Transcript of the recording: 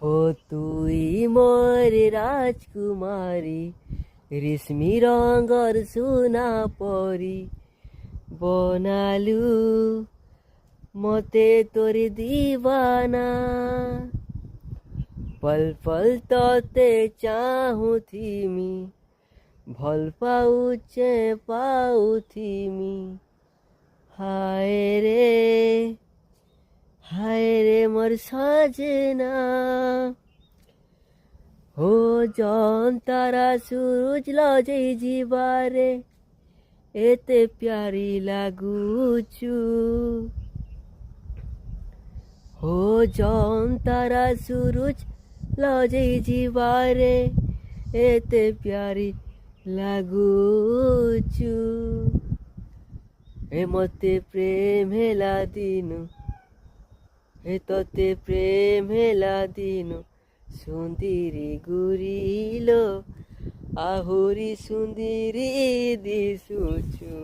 हो তুই মোর রাজকুমারী রেশমি রঙর সোনা পরি বনালু মতে তোর দিবানা पल पल तोते चाहूथिमी भल पाउथिमी हाय रे मोर सजना हो जौन तारा सूरज लजे जीवारे एते प्यारी लागुचु हो जौन तारा सूरज लजे जीवारे एते प्यारी लागुचु हे मते प्रेम हेला दिनु हे तोते प्रेम हेला दिनु सुंदरी गुरिलो आहुरी सुंदरी दिसुचु।